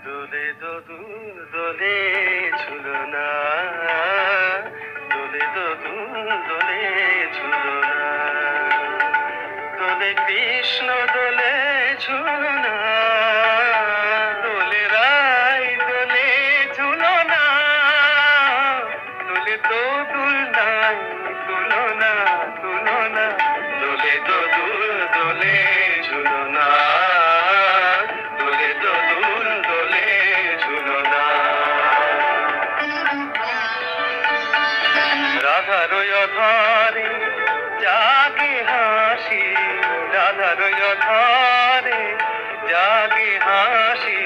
দোলে দোদুল দোলে ঝুলনা, দোলে দোদুল দোলে ঝুলনা, দোলে কৃষ্ণ দোলে ঝুলনা, দোলে রাই দোলে ঝুলনা, দোলে দোদুল নাই তুলনা তুলনা, দোলে দোদুল দোলে ঝুলনা, দোলে দোদুল দোলে ঝুলনা। রাধার অধরে জাগে হাসি, রাধার অধরে জাগে হাসি,